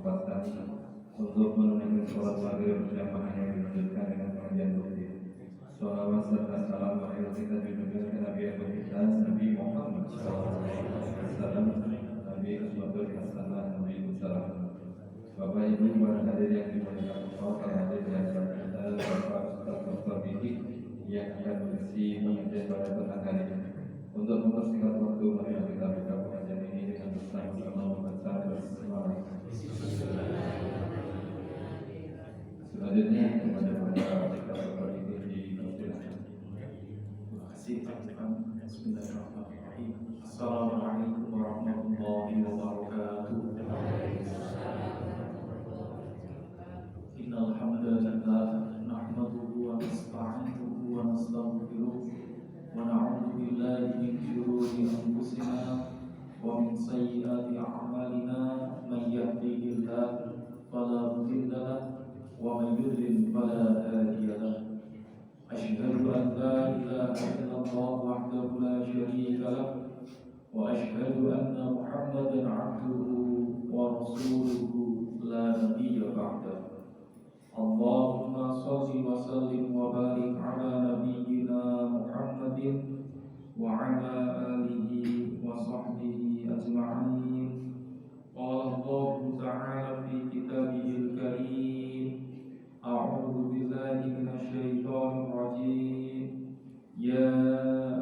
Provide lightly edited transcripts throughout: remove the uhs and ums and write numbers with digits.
kesempatan untuk menunaikan sholat maghrib berjamaah yang dilanjutkan dengan pengajian rutin. Sholawat serta salam marilah kita junjungan ke Nabi Agung kita, Nabi Muhammad SAW, Nabi Uswatul Hasanah, Nabi Musalam. Bapak Ibu para hadirin yang dimuliakan Allah, para hadirin yang berbahagia, Bapak Ustaz Dr. Diki yang akan mengisi pengajian pada petang hari ini. Untuk mempersingkat waktu, mari kita buka pengajian ini dengan bersama-sama membaca basmalah. Selanjutnya kepada Bapak Dr. Diki dipersilakan. Terima kasih teman-teman. Bismillahirrahmanirrahim. Assalamualaikum warahmatullahi wabarakatuh. Innal hamdalillah nahmaduhu wa nasta'inuhu wa nastaghfiruh wa na'udzu billahi min shururi anfusina wa min sayyiati a'malina man yahdihillahu fala mudilla lahu wa man yudlil fala hadiya lahu. أشهد أن لا إله إلا الله وحده لا شريك له وأشهد أن محمدا عبده ورسوله لا نبي بعده. اللهم صل وسلم وبارك على نبينا محمد وعلى آله وصحبه أجمعين. قال الله تعالى في كتابه الكريم: أعوذ بالله من الشيطان الرجيم. يا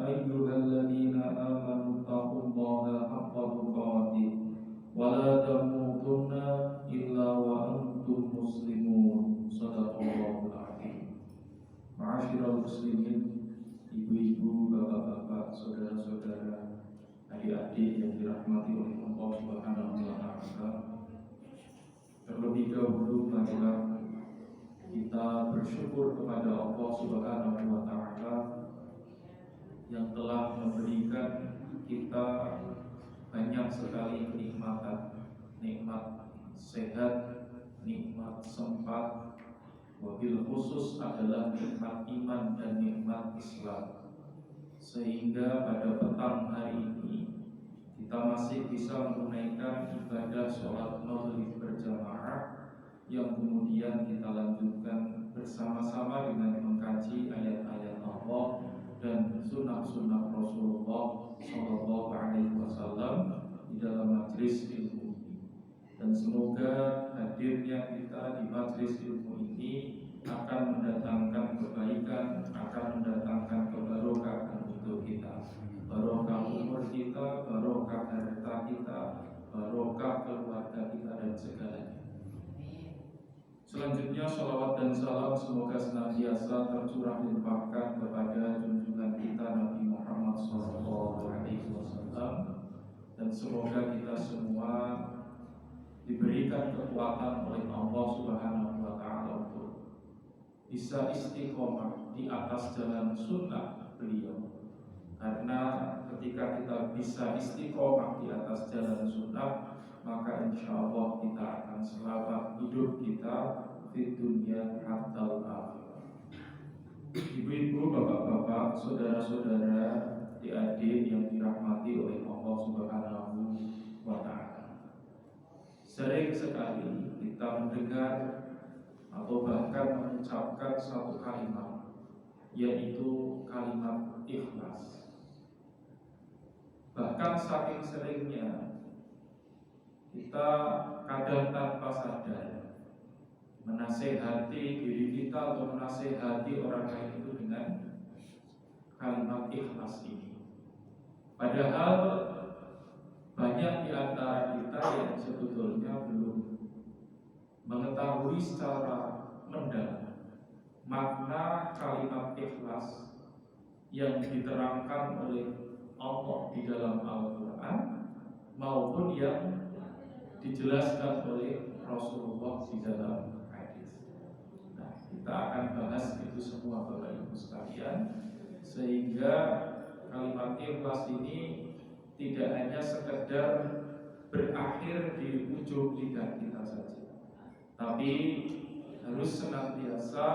أيها الذين آمنوا اتقوا الله حق تقاته ولا تموتن إلا وأنتم مسلمون. صدق الله العظيم. Ma'asyiral muslimin, ibu-ibu, bapak-bapak, saudara-saudara, adik-adik yang dirahmati oleh Allah Subhanahu wa taala. Terlebih dahulu marilah kita bersyukur kepada Allah Subhanahu wa taala yang telah memberikan kita banyak sekali kenikmatan, nikmat sehat, nikmat sempat, wabil khusus adalah nikmat iman dan nikmat Islam. Sehingga pada petang hari ini kita masih bisa menunaikan ibadah sholat maghrib berjamaah yang kemudian kita lanjutkan bersama-sama dengan mengkaji ayat-ayat Allah dan sunnah-sunnah Rasulullah Shallallahu Alaihi Wasallam di dalam majelis ilmu ini. Dan semoga hadirnya kita di majelis ilmu ini akan mendatangkan kebaikan, akan mendatangkan kebarokahan untuk kita, barokah umur kita, barokah harta kita, barokah keluarga kita dan segalanya. Selanjutnya salawat dan salam semoga senantiasa tercurah limpahkan kepada junjungan kita Nabi Muhammad SAW, dan semoga kita semua diberikan kekuatan oleh Allah Subhanahu wa taala untuk bisa istiqomah di atas jalan sunnah beliau. Karena ketika kita bisa istiqomah di atas jalan sunnah, maka insya Allah kita akan selamat hidup kita di dunia hatta akhirah. Ibu-ibu, bapak-bapak, saudara-saudara, adik-adik yang dirahmati oleh Allah Subhanahu wa taala. Sering sekali kita mendengar atau bahkan mengucapkan satu kalimat, yaitu kalimat ikhlas. Bahkan saking seringnya kita kadang tanpa sadar menasehati diri kita atau menasehati orang lain itu dengan kalimat ikhlas ini. Padahal banyak di antara kita yang sebetulnya belum mengetahui secara mendalam makna kalimat ikhlas yang diterangkan oleh Allah di dalam Al-Quran maupun yang dijelaskan oleh Rasulullah di dalam hadis. Nah, kita akan bahas itu semua Bapak Ibu sekalian, sehingga kalimat ikhlas ini tidak hanya sekedar berakhir di ujung lidah kita saja, tapi harus senantiasa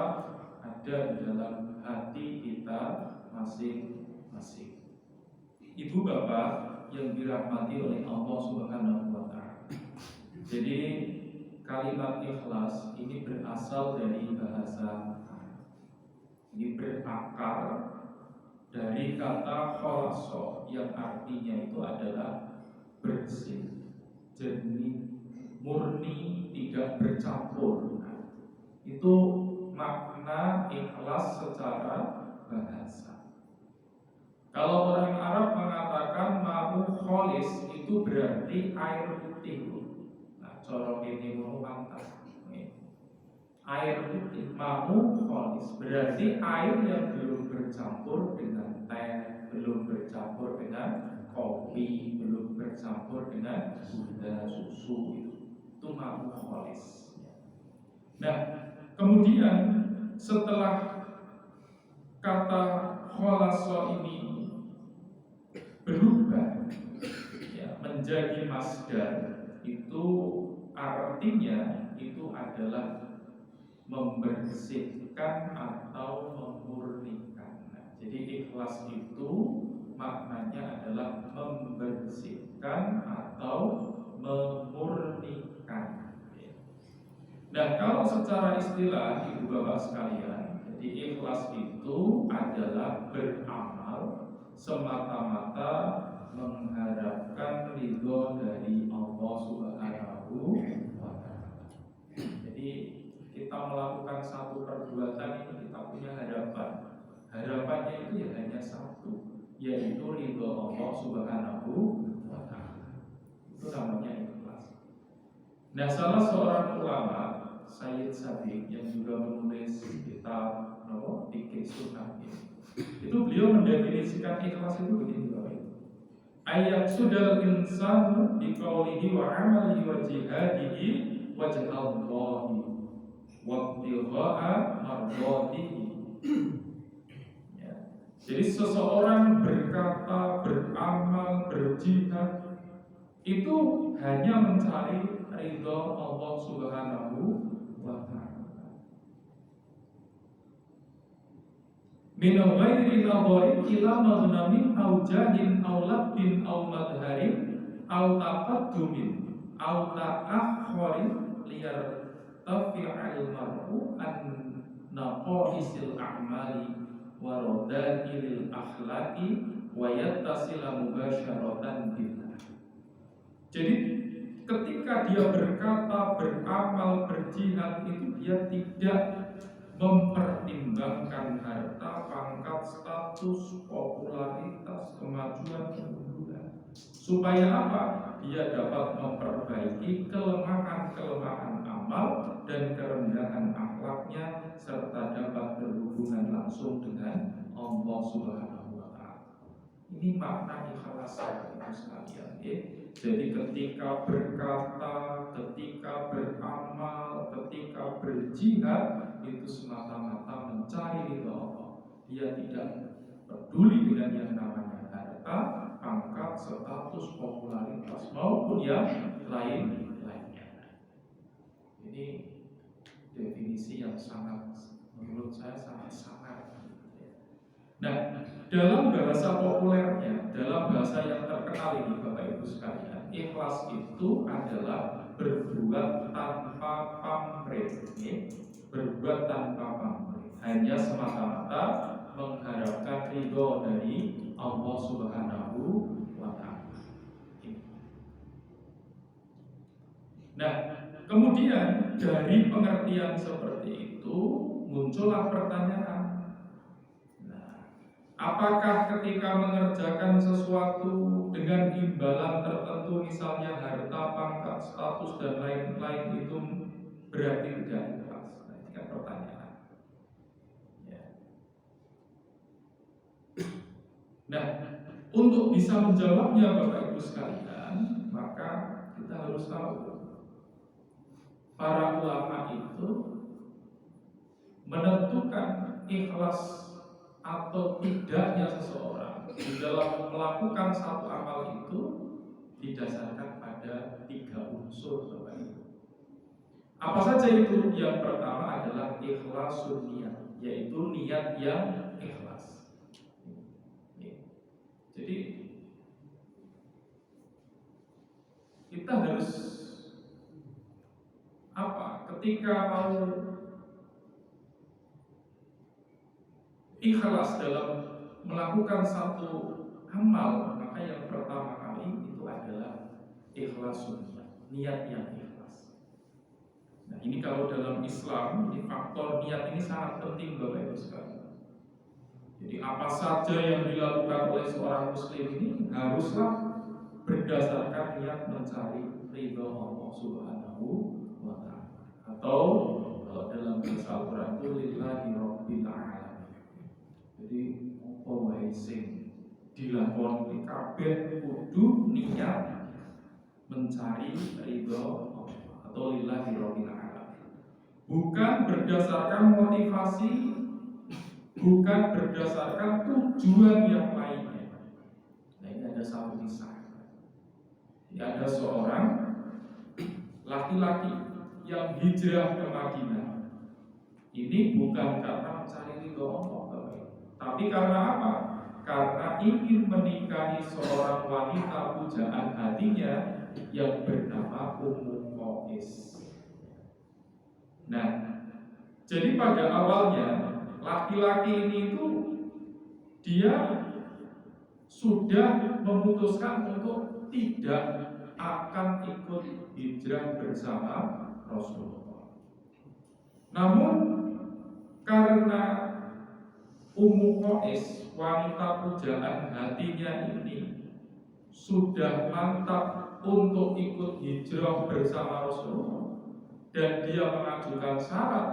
ada di dalam hati kita masing-masing. Ibu bapak yang dirahmati oleh Allah Subhanahu wa taala. Jadi kalimat ikhlas ini berasal dari bahasa Arab. Ini berakar dari kata kholaso yang artinya itu adalah bersih, jernih, murni, tidak bercampur. Nah, itu makna ikhlas secara bahasa. Kalau orang Arab mengatakan ma'u kholis, itu berarti air putih. Nah, corok ini mau mantap. Air putih, ma'u kholis berarti air yang belum bercampur dengan teh, belum bercampur dengan kopi, belum bercampur dengan gula, susu. Itu ma'u kholis. Nah, kemudian setelah kata kholaso ini berubah menjadi masdar, itu artinya itu adalah membersihkan atau memurnikan. Nah, jadi ikhlas itu maknanya adalah membersihkan atau memurnikan. Nah, kalau secara istilah ibu bapak sekalian, jadi ikhlas itu adalah beramal semata-mata mengharapkan ridho dari Allah Subhanahu wa Ta'ala. Jadi kita melakukan satu perbuatan ini kita punya harapan. Harapannya itu ya hanya satu, yaitu ridho Allah Subhanahu wa Ta'ala. Itu namanya ikhlas. Nah, salah seorang ulama, Sayyid Sabiq, yang juga menulis kitab Fikih Sunnah, itu beliau mendefinisikan ikhlas itu begini, Bapak Ibu. Ayat sudal insanu biqaulihi wa amalihi wa jihadihi wajhallahi wabtigha'a mardhatihi. Ya. Jadi seseorang berkata, beramal, berjihad itu hanya mencari ridho Allah Subhanahu wa Ta'ala. Min ghairi nadharin ila maghnamin aw jahin aw labbin aw madharin aw taqaddumin aw ta'akhkharin liyar tafi'al mar'u an naqaisil a'mali wa rada'il akhlaqi wa yattasila mubasharatan billah. Jadi ketika dia berkata, beramal, berjihad, itu dia tidak mempertimbangkan harta, pangkat, status, popularitas, kemajuan, keunggulan. Supaya apa? Dia dapat memperbaiki kelemahan-kelemahan amal dan kerendahan akhlaknya, serta dapat berhubungan langsung dengan Allah Subhanahu wa Ta'ala. Ini makna ikhlas itu sekalian. Jadi ketika berkata, ketika beramal, ketika berjihad, itu semata-mata mencari ridho Allah. Dia tidak peduli dengan yang namanya harta, pangkat, status, popularitas maupun yang lain-lainnya. Ini definisi yang sangat, menurut saya sangat-sangat. Nah, dalam bahasa populernya, dalam bahasa yang terkenal ini Bapak Ibu sekalian, ikhlas itu adalah berbuat tanpa pamrih. Berbuat tanpa pamrih, hanya semata-mata mengharapkan ridho dari Allah Subhanahu wa Ta'ala. Nah, kemudian dari pengertian seperti itu muncullah pertanyaan. Apakah ketika mengerjakan sesuatu dengan imbalan tertentu, misalnya harta, pangkat, status, dan lain-lain, itu berarti tidak ikhlas? Nah, ini kan pertanyaan. Ya. Nah, untuk bisa menjawabnya Bapak Ibu sekalian, maka kita harus tahu para ulama itu menentukan ikhlas atau tidaknya seseorang di dalam melakukan satu amal itu didasarkan pada 3 unsur, Bapak Ibu. Apa saja itu? Yang pertama adalah ikhlasun niat, yaitu niat yang ikhlas. Jadi kita harus apa? Ketika mau ikhlas dalam melakukan satu amal, maka yang pertama kali itu adalah ikhlasun, niat yang ikhlas. Nah, ini kalau dalam Islam, ini faktor niat ini sangat penting Bapak Ibu sekalian. Jadi apa saja yang dilakukan oleh seorang muslim ini haruslah berdasarkan niat mencari ridho Allah Subhanahu wa ta'ala. Atau kalau dalam bahasa Al-Quran itu lillahi rabbil alamin. Jadi apa wae sing dilakoni kabeh kudu niat mencari ridho Allah atau lillahi rabbil alamin. Bukan berdasarkan motivasi, bukan berdasarkan tujuan yang lainnya. Nah, ini ada satu kisah. Ada seorang laki-laki yang hijrah ke Madinah. Ini bukan karena mencari ridho Allah, tapi karena apa? Karena ingin menikahi seorang wanita pujaan hatinya yang bernama Ummu Qais. Nah, jadi pada awalnya laki-laki ini itu dia sudah memutuskan untuk tidak akan ikut hijrah bersama Rasulullah. Namun karena Ummu Qais, wanita pujaan hatinya ini sudah mantap untuk ikut hijrah bersama Rasulullah, dan dia mengajukan syarat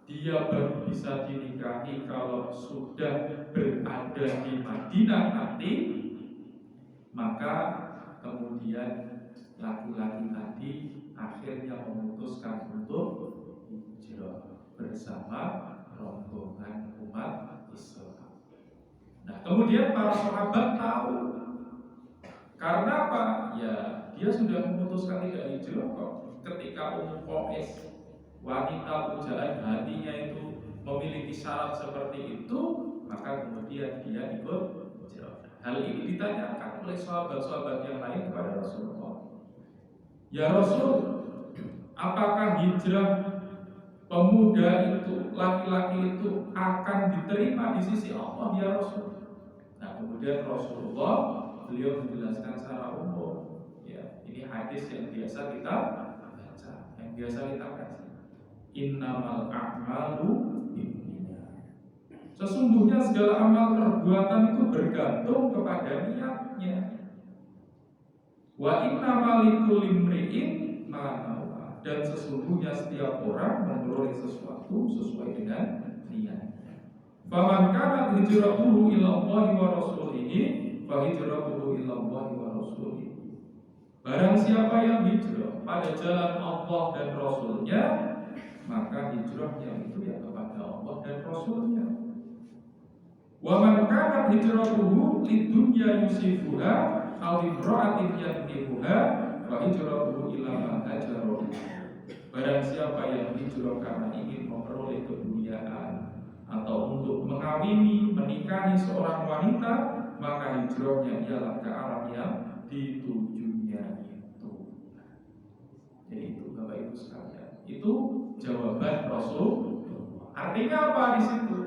dia baru bisa dinikahi kalau sudah berada di Madinah nanti, maka kemudian laki-laki tadi akhirnya memutuskan untuk hijrah bersama rombongan umat Islam. Nah, kemudian para sahabat tahu. Karena apa? Ya, dia sudah memutuskan tidak hijrah kok. Ketika Ummu Qais, wanita pujaan hatinya itu memiliki syarat seperti itu, maka kemudian dia ikut hijrah. Hal ini ditanyakan oleh sahabat-sahabat yang lain kepada Rasulullah. Ya Rasul, apakah hijrah pemuda itu, laki-laki itu akan diterima di sisi Allah ya Rasul? Nah, kemudian Rasulullah beliau menjelaskan secara umum. Ya, ini hadis yang biasa kita baca, yang biasa kita kaji. Innamal a'malu binniyat. Sesungguhnya segala amal perbuatan itu bergantung kepada niatnya. Wa innamal likulli imri'in ma nawa. Dan sesungguhnya setiap orang memperoleh sesuatu sesuai dengan niatnya. Faman kana hijratuhu ila Allahi wa rasulihi fa hijratuhu ila Allahi wa rasulihi. Barang siapa yang hijrah pada jalan Allah dan Rasulnya, maka hijrahnya itu ya kepada Allah dan Rasulnya. Wa man kanat hijratuhu lidunya yusifuha aw imra'atin yankihuha fa hijratuhu ila ma hajara. Barang siapa yang hijrah karena ingin memperoleh kedunyaan atau untuk mengawini, menikahi seorang wanita, maka hijrahnya ialah ke arah yang ditujunya itu. Jadi itu Bapak Ibu sekalian. Itu jawaban Rasul. Artinya apa di situ?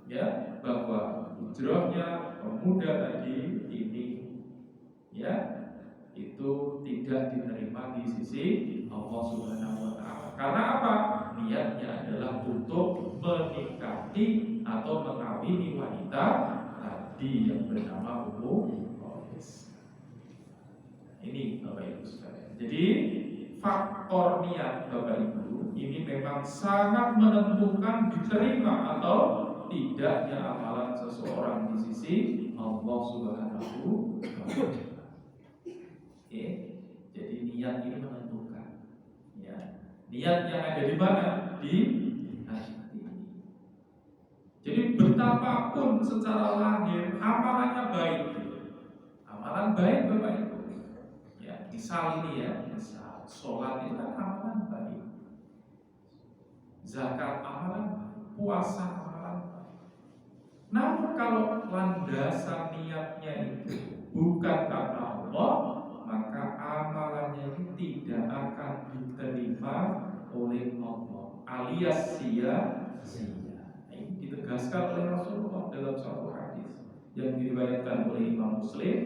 Ya, bahwa hijrahnya pemuda tadi ini, ya, itu tidak diterima di sisi Allah Subhanahu wa ta'ala. Karena apa? Niatnya adalah untuk menikahi atau mengawini wanita tadi yang bernama Ummu Qais. Ini Bapak Ibu sekalian. Jadi faktor niat Bapak Ibu ini memang sangat menentukan diterima atau tidaknya amalan seseorang di sisi Allah Subhanahu wa ta'ala. Oke, jadi niat ini menentukan. Ya, niat yang ada di mana? Di hati. Jadi betapapun secara lahir amalannya baik, amalan baik Bapak Ibu. Ya, misal ini ya, misal sholat itu kan amalan baik, zakat amalan baik, puasa amalan baik. Namun kalau landasan niatnya itu bukan karena Allah, maka amalannya itu tidak akan diterima oleh Allah alias sia-sia. Ini ditegaskan oleh Rasulullah dalam suatu hadis yang diriwayatkan oleh Imam Muslim.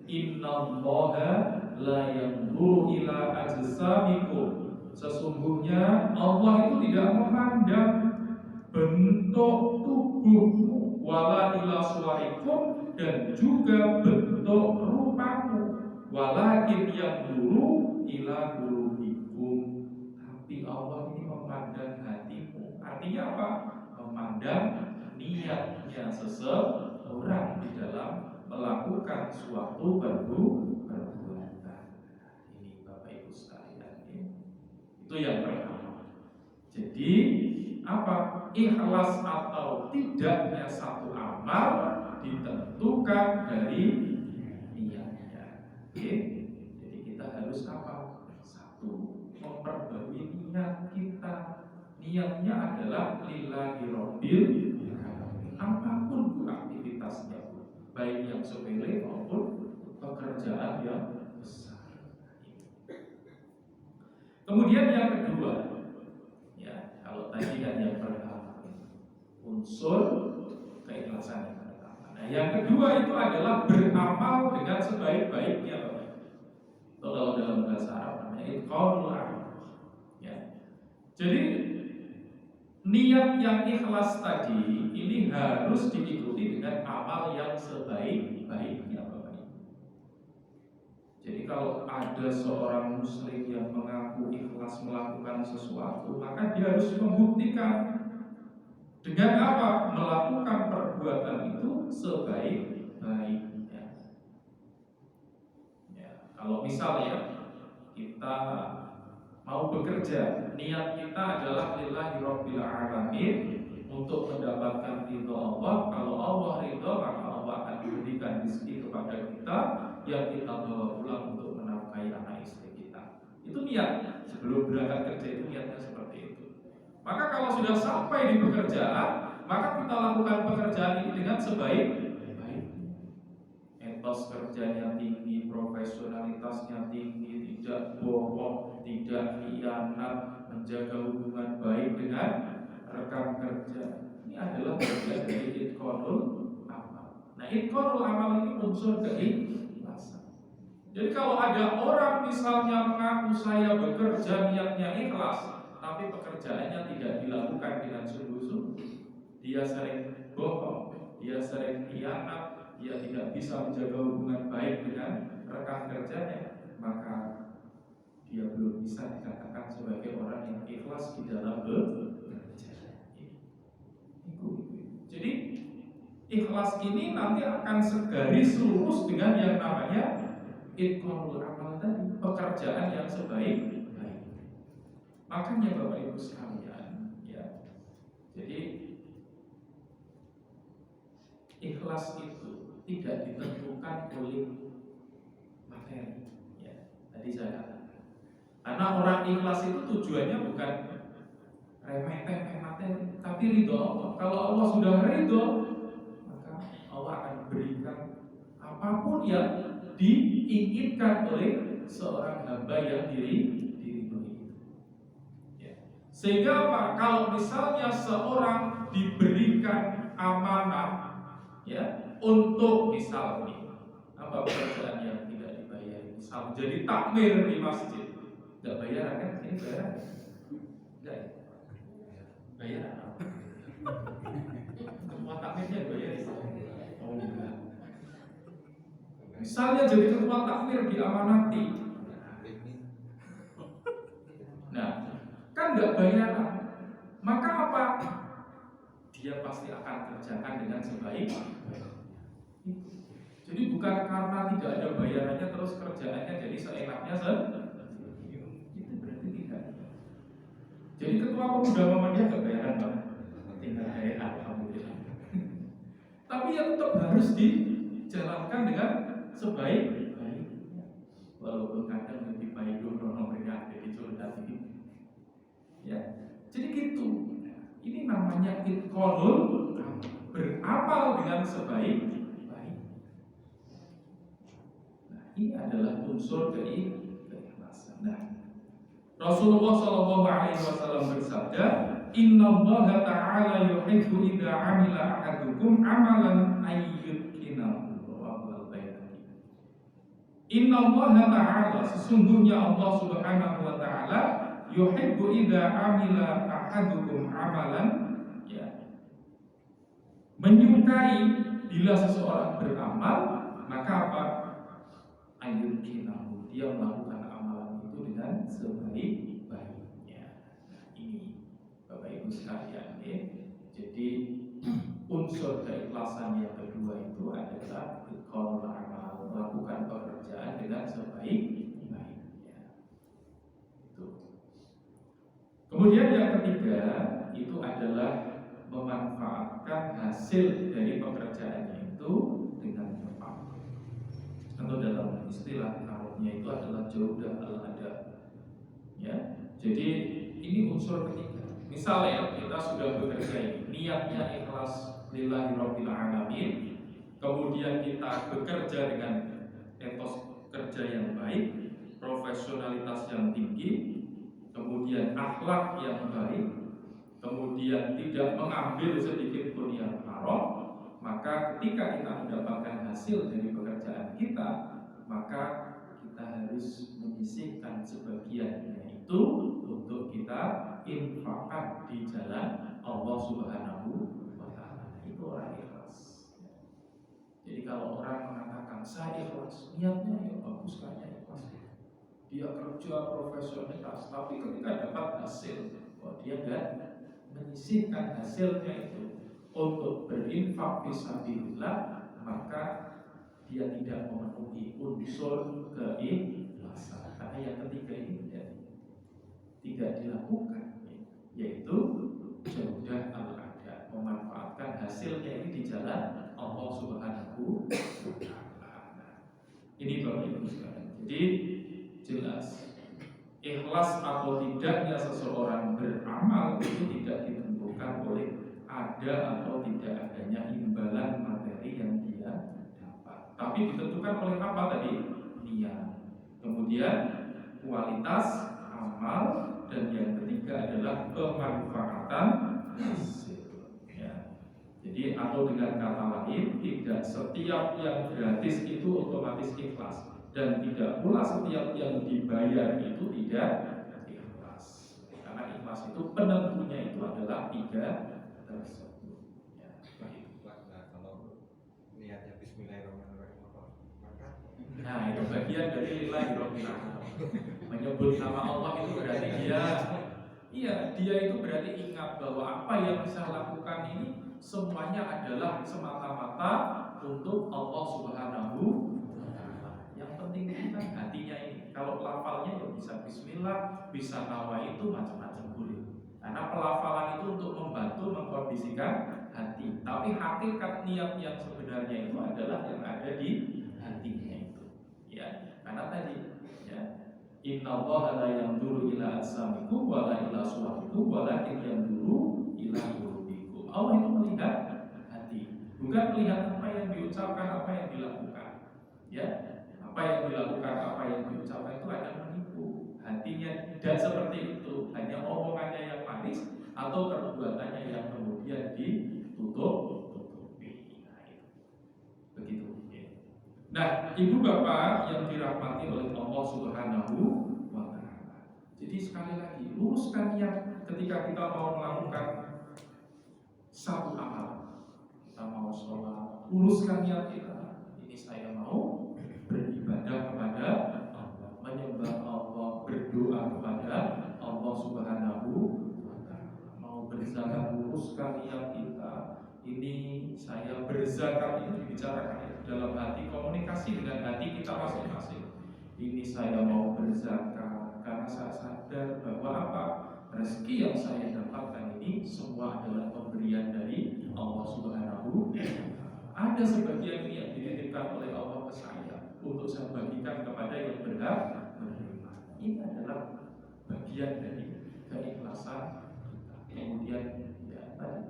Innallaha la yanzuru ila ajsamikum. Sesungguhnya Allah itu tidak memandang bentuk tubuhmu, wala ila suwarikum, dan juga bentuk rupamu, walakin yanzuru ila qulubikum. Tapi Allah ini memandang hatimu. Artinya apa? Memandang niatnya seseorang di dalam melakukan suatu perbuatan. Ini Bapak Ibu sekalian, itu yang pertama. Jadi apa? Ikhlas atau tidaknya satu amal ditentukan dari niatnya. Jadi kita harus apa? Satu, memperbarui niat kita. Niatnya adalah lillahi rabbil alamin. Apapun itu aktivitasnya, baik yang sepele maupun pekerjaan yang besar. Kemudian yang kedua, ya, kalau tadi kan yang pertama unsur keikhlasan yang pertama. Nah, yang kedua itu adalah beramal dengan sebaik-baiknya. Itu kalau dalam bahasa Arab namanya itqanul amal. Ya. Jadi niat yang ikhlas tadi ini harus diikuti dengan amal yang sebaik-baiknya, Bapak Ibu. Jadi kalau ada seorang muslim yang mengaku ikhlas melakukan sesuatu, maka dia harus membuktikan dengan apa? Melakukan perbuatan itu sebaik-baiknya. Ya, kalau misalnya kita mau bekerja, niat kita adalah lillahi rabbil alamin, untuk mendapatkan ridho Allah. Kalau Allah ridho, maka Allah akan memberikan rezeki kepada kita yang kita bawa pulang untuk menafkahi anak istri kita. Itu niat. Sebelum berangkat kerja itu niatnya seperti itu. Maka kalau sudah sampai di pekerjaan, maka kita lakukan pekerjaan ini dengan sebaik-baiknya. Etos kerjanya tinggi, profesionalitasnya tinggi, tidak bohong, tidak khianat, menjaga hubungan baik dengan rekan kerja. Ini adalah bagian dari itqanul amal. Nah, itqanul amal ini unsur keikhlasan. Jadi kalau ada orang misalnya mengaku saya bekerja niatnya ikhlas, tapi pekerjaannya tidak dilakukan dengan sungguh-sungguh, dia sering bohong, dia sering khianat, dia tidak bisa menjaga hubungan baik dengan rekan kerjanya, maka dia belum bisa dikatakan sebagai orang yang ikhlas di dalam bekerja. Jadi ikhlas ini nanti akan segaris lurus dengan yang namanya itqanul amal tadi, pekerjaan yang sebaik-baik. Makanya Bapak Ibu sekalian, ya. Jadi ikhlas itu tidak ditentukan oleh materi, ya. Tadi saya katakan. Karena orang ikhlas itu tujuannya bukan remeh-temeh materi, tapi ridho Allah. Kalau Allah sudah ridho, maka Allah akan berikan apapun yang diinginkan oleh seorang hamba yang diridhoi. Ya. Sehingga apa? Kalau misalnya seorang diberikan amanah, ya, untuk misalnya apa pekerjaan yang tidak dibayar, misal jadi takmir di masjid, nggak bayar kan? Ini bayar? Enggak ya? Bayar? Ketua takmirnya bayar? Oh enggak. Misalnya jadi ketua takmir diamanati, nah kan nggak bayaran, maka apa? Dia pasti akan kerjakan dengan sebaik. Jadi bukan karena tidak ada bayarannya terus kerjaannya jadi seenaknya itu berarti tidak. Jadi ketua pemuda Muhammadiyah nggak bayaran Bang, tinggal alhamdulillah. Tapi ya tetap harus dijalankan dengan sebaik-baiknya, walaupun kadang lebih baik dulu nomornya ada di curhat ini. Ya, jadi gitu. Ini namanya itqanul amal, beramal dengan sebaik-baik. Nah, ini adalah unsur keikhlasan. Nah, Rasulullah Shallallahu Alaihi Wasallam bersabda, Inna Allah Taala yuhibbu idza amila ahadukum amalan ayyutkinahu. Inna Allah Taala, sesungguhnya Allah Subhanahu Wa Taala yuhibbu idza amila ahadukum amalan, ya, menyukai bila seseorang beramal, maka apa? Ayyutkinahu, dia melakukan amalan itu dengan sebaik-baiknya. Nah, ini Bapak Ibu sekalian, ya. Jadi unsur keikhlasan yang kedua itu adalah iqamul amal, melakukan pekerjaan dengan sebaik-baiknya. Itu. Kemudian yang ketiga itu adalah memanfaatkan hasil dari pekerjaannya itu dengan tepat. Atau dalam istilah Arabnya itu adalah jaudah al-adab. Ya, jadi ini unsur ketiga. Misalnya kita sudah bekerja ini, niatnya ikhlas lillahi rabbil alamin, kemudian kita bekerja dengan etos kerja yang baik, profesionalitas yang tinggi, kemudian akhlak yang baik, kemudian tidak mengambil sedikit pun yang haram, maka ketika kita mendapatkan hasil dari pekerjaan kita, maka kita harus menyisihkan sebagiannya itu untuk kita infakkan di jalan Allah Subhanahu wa Ta'ala. Itu orang ikhlas. Jadi kalau orang mengatakan saya ikhlas, niatnya ya bagus, kayaknya ikhlas, dia kerja profesionalitas, tapi ketika dapat hasil, dia enggak menyisihkan hasilnya itu untuk berinfak fisabilillah, maka dia tidak memenuhi unsur keikhlasan. Karena yang ketiga ini tidak dilakukan, yaitu jaudah al-ada, memanfaatkan hasilnya ini di jalan Allah Subhanahu wa Ta'ala. Ini Bapak Ibu sekalian. Jadi jelas ikhlas atau tidaknya seseorang beramal itu tidak ditentukan oleh ada atau tidak adanya imbalan materi yang dia dapat, tapi ditentukan oleh apa tadi? Niat, kemudian kualitas amal, dan yang ketiga adalah pemanfaatan hasil. Ya. Jadi atau dengan kata lain, tidak setiap yang gratis itu otomatis ikhlas, dan tidak pula setiap yang dibayar itu tidak ikhlas. Karena ikhlas itu penentunya itu adalah tiga tersebut. Ya, baik. Nah, kalau niatnya Bismillahirrahmanirrahim, maka Nah, itu bagian dari Bismillahirrahmanirrahim. Menyebut nama Allah itu berarti dia itu berarti ingat bahwa apa yang saya lakukan ini semuanya adalah semata-mata untuk Allah Subhanahu wa Ta'ala. Yang penting itu kan hatinya ini. Kalau lafalnya ya bisa Bismillah, bisa nawa, itu macam-macam boleh. Karena pelafalan itu untuk membantu mengkondisikan hati. Tapi hakikat niat yang sebenarnya itu adalah yang ada di hatinya itu. Ya, karena tadi ya, Inna Allah la yanzuru ila ajsamikum wa la ila suwarikum walakin yanzuru ila qulubikum. Allah itu melihat hati, bukan melihat apa yang diucapkan, apa yang dilakukan. Ya, apa yang dilakukan, apa yang diucapkan itu ada menipu. Hatinya tidak seperti itu, hanya omongannya yang manis atau perbuatannya yang kemudian ditutup-tutupi. Nah, itu. Begitu. Nah, ibu bapak yang dirahmati oleh Allah Subhanahu wa Ta'ala. Jadi sekali lagi, luruskan niat ketika kita mau melakukan satu amal. Kita mau sholat, luruskan niat kita. Ini saya mau beribadah kepada Allah, menyembah Allah, berdoa kepada Allah Subhanahu wa Ta'ala. Mau berzakat, luruskan niat kita. Ini saya berzakat, itu dibicarakan dalam hati, komunikasi dengan hati kita masing-masing. Ini saya mau berzakat karena saya sadar bahwa apa? Rezeki yang saya dapatkan ini semua adalah pemberian dari Allah Subhanahu wa Ta'ala. Ada sebagian ini yang dititipkan oleh Allah ke saya untuk saya bagikan kepada yang berhak menerima. Ini adalah bagian dari keikhlasan kita. Kemudian ya tadi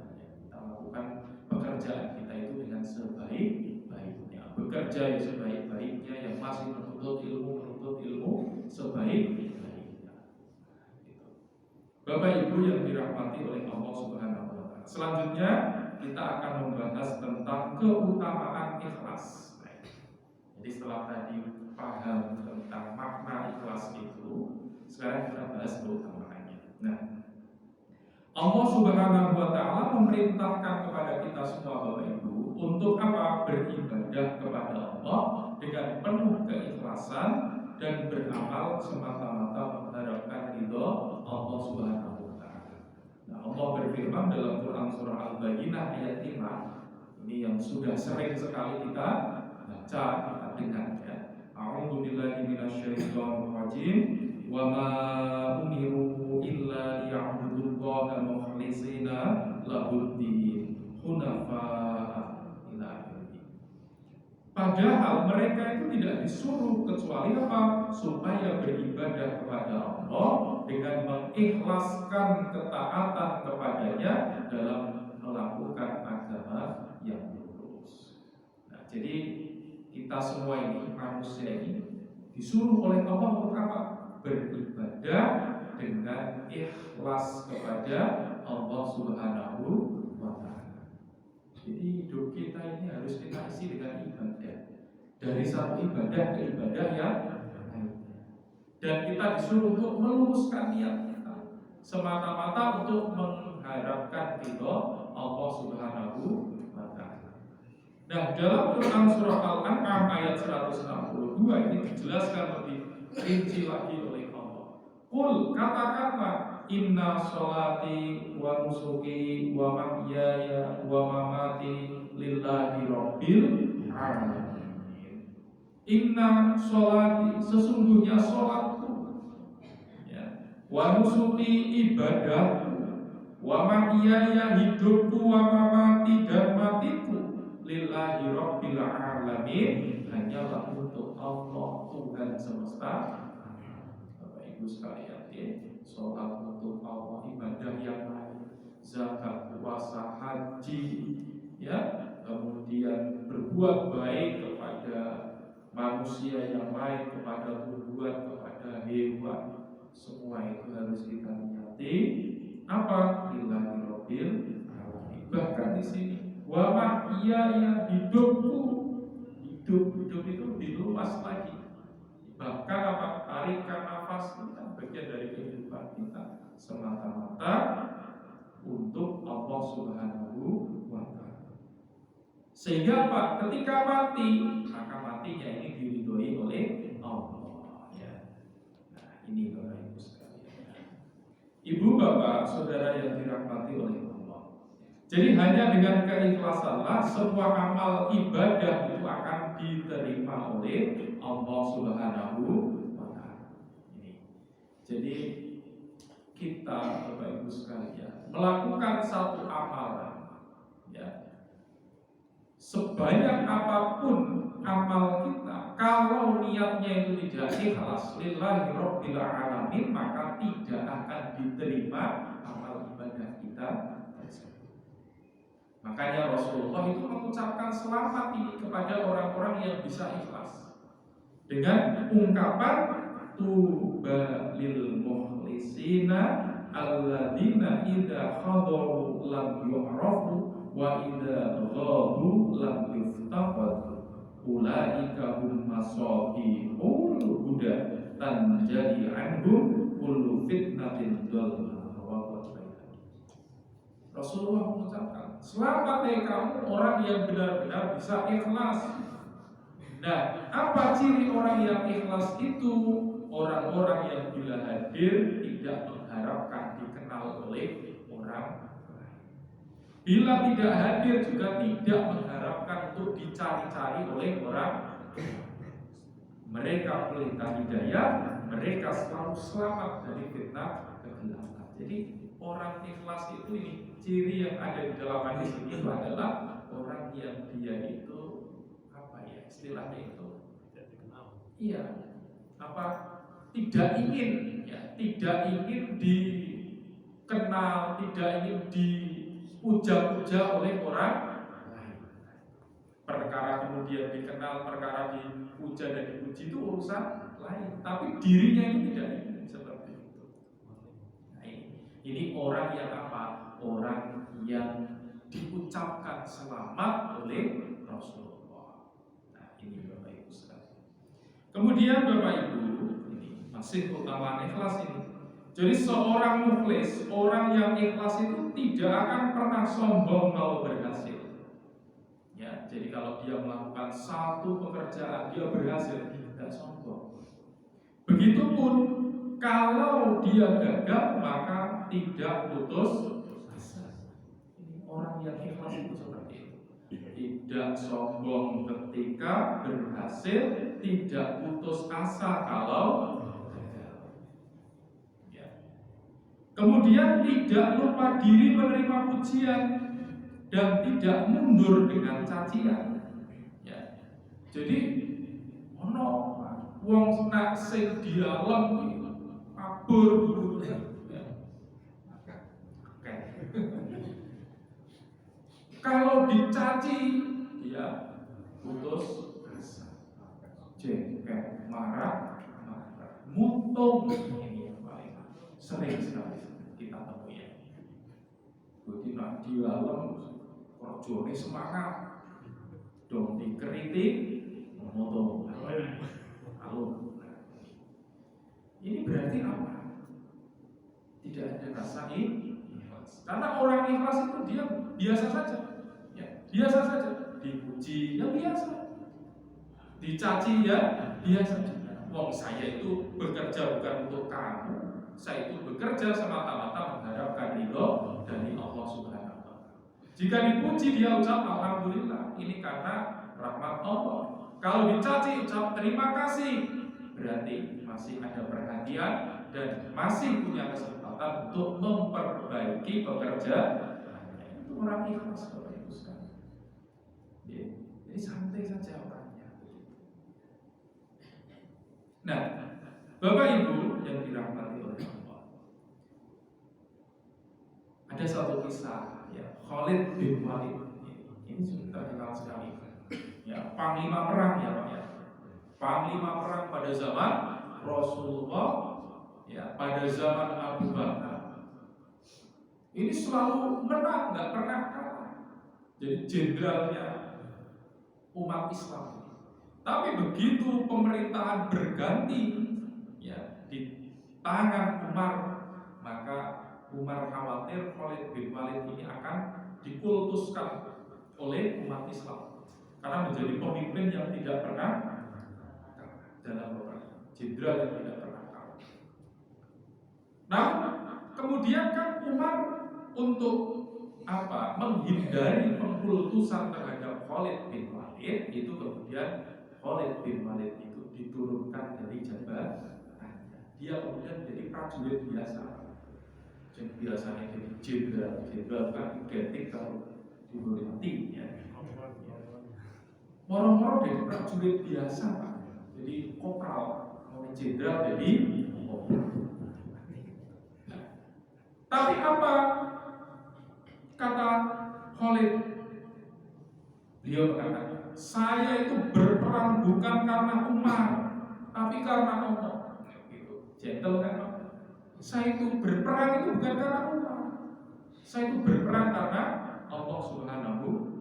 kita lakukan pekerjaan kita itu dengan sebaik-baiknya, bekerja yang sebaik-baiknya, yang masih menuntut ilmu sebaik-baiknya. Bapak Ibu yang dirahmati oleh Allah Subhanahu wa taala. Selanjutnya kita akan membahas tentang keutamaan ikhlas. Jadi setelah tadi paham tentang makna ikhlas itu, sekarang kita bahas keutamaannya. Nah, Allah Subhanahu wa taala memerintahkan kepada kita semua Bapak Ibu untuk apa? Beribadah kepada Allah dengan penuh keikhlasan dan beramal semata-mata mengharapkan ridho Allah Subhanahu wa taala. Nah, Allah berfirman dalam Quran surah Al-Bayyinah ayat 5. Ini yang sudah sering sekali kita baca, kita dengar ya. A'udzu billahi minasyaitonir rajim. Wa ma umiru illa liya'budullaha mukhlishina lahuddin hunafa ila akhirih. Padahal mereka itu tidak disuruh kecuali apa? Supaya beribadah kepada Allah dengan mengikhlaskan ketaatan kepadanya dalam melakukan agama yang lurus. Nah, jadi kita semua ini, manusia ini disuruh oleh Allah untuk apa? Beribadah dengan ikhlas kepada Allah Subhanahu wa taala. Jadi hidup kita ini harus kita isi dengan ibadah. Dari satu ibadah ke ibadah yang lain. Dan kita disuruh untuk meluruskan niat kita semata-mata untuk mengharapkan ridho Allah Subhanahu wa taala. Nah, dalam Quran surah Al-An'am ayat 162 ini dijelaskan lebih rinci lagi oleh Allah. Qul, katakanlah, inna sholati wa nusuki wa mahyaya wa mamati lillahi rabbil alamin. Inna sholati, sesungguhnya sholatku ya, wa nusuki ibadahku, wa mahyaya hidupku, wa mamati dan matiku lillahi rabbil alamin, hanyalah untuk Allah Tuhan semesta. Bapak Ibu sekalian, sholat untuk Allah, ibadah yang lain, zakat, puasa, haji, ya, kemudian berbuat baik kepada manusia yang lain, kepada tumbuhan, kepada hewan, semua itu harus kita niati apa? Lillahi rabbil alamin. Bahkan di sini wa mahyaya, hidupku, hidup itu lebih luas lagi. Bahkan apa? Tarikan nafas kita bagian dari kehidupan kita semata-mata untuk Allah Subhanahu wa taala. Sehingga apa? Ketika mati, maka matinya ini diridhoi oleh Allah ya. Nah, ini Bapak Ibu sekalian. Ibu bapak, saudara yang dirahmati oleh Allah. Jadi hanya dengan keikhlasanlah sebuah amal ibadah itu akan diterima oleh Allah Subhanahu wa taala. Ini. Jadi kita Bapak Ibu sekalian melakukan satu amalan ya. Sebanyak apapun amal kita, kalau niatnya itu tidak ikhlas lillahi rabbil alamin, maka tidak akan diterima amal ibadah kita tersebut. Makanya Rasulullah itu mengucapkan selamat ini kepada orang-orang yang bisa ikhlas dengan ungkapan tuba lil mukhlisina alladzina idza khadaru lam yu'rafu wa idza ghadu lam yuftaqadu ulaika hum masabihul huda tanjali anhum kullu fitnatin dhallah. Rasulullah mengucapkan, selamat ya kamu orang yang benar-benar bisa ikhlas. Nah, apa ciri orang yang ikhlas itu? Orang-orang yang bila hadir tidak mengharapkan dikenal oleh orang lain. Bila tidak hadir juga tidak mengharapkan untuk dicari-cari oleh orang lain. Mereka pelita hidayah, mereka selalu selamat dari fitnah kegelapan. Jadi orang ikhlas itu ini ciri yang ada di dalam hadis ini adalah orang yang dia itu apa ya istilahnya itu tidak dikenal. Iya, apa tidak ingin ya, tidak ingin dikenal, tidak ingin dipuja-puja oleh orang lain. Perkara kemudian dikenal, perkara dipuja dan dipuji itu urusan lain, tapi dirinya itu tidak ingin seperti itu. Nah, Ini orang yang apa? Orang yang diucapkan selamat oleh Rasulullah. Nah, ini Bapak Ibu sekalian. Kemudian Bapak Ibu, ini masih keutamaan ikhlas ini. Jadi seorang mukhlis, orang yang ikhlas itu tidak akan pernah sombong kalau berhasil. Ya, jadi kalau dia melakukan satu pekerjaan dia berhasil, tidak sombong. Begitupun kalau dia gagal maka tidak putus asa. Ini orang yang ikhlas itu seperti itu. Tidak sombong ketika berhasil, tidak putus asa kalau gagal. Ya. Kemudian tidak lupa diri menerima pujian dan tidak mundur dengan cacian. Ya. Jadi ono wong nak sing dialem iki abur ya. Oke. Kalau dicaci dia putus asa. Jengkel, marah, mutung, ini yang paling sering sekali kita temui ya. Jadi nak dialem rojone semangat, dong dikritik, mutung. Lalu, ini berarti apa? Tidak ada rasa ikhlas. Karena orang ikhlas itu dia biasa saja, ya, biasa saja. Dipuji ya biasa, dicaci ya biasa. Wong saya itu bekerja bukan untuk kamu, saya itu bekerja semata-mata mengharapkan ridho dari Allah Subhanahu wa Ta'ala. Jika dipuji dia ucap alhamdulillah, ini karena rahmat Allah. Kalau dicaci ucap terima kasih, berarti masih ada perhatian dan masih punya kesempatan untuk memperbaiki pekerjaan. Itu orang ikhlas Bapak Ibu sekalian. Jadi santai saja orangnya. Nah, Bapak Ibu yang dirahmati oleh Allah, ada satu kisah ya, Khalid bin Walid. Ini sudah terkenal sekali. Ya, panglima perang ya Pak ya. Panglima perang pada zaman Rasulullah, ya, pada zaman Abu Bakar. Ini selalu menang, nggak pernah kalah. Jadi jenderalnya umat Islam. Tapi begitu pemerintahan berganti, ya, di tangan Umar, maka Umar khawatir Khalid bin Walid ini akan dikultuskan oleh umat Islam. Karena menjadi pemimpin yang tidak pernah dalam peperangan, jenderal yang tidak pernah kalah. Nah, kemudian kan Umar untuk apa? Menghindari pengkultusan terhadap Khalid bin Walid, itu kemudian Khalid bin Walid itu diturunkan dari jabatan. Dia kemudian jadi prajurit biasa. Jadi biasanya jadi jenderal kan identik kalau dihormati ya. Moro-moro dari prajurit biasa Pak, jadi kopral, mau jenderal jadi kopral. Tapi apa kata Khalid? Beliau berkata, saya itu berperang bukan karena Umar, tapi karena Allah. Gitu. Gentle kan Pak? Saya itu berperang itu bukan karena Umar, saya itu berperang karena Allah Subhanahu.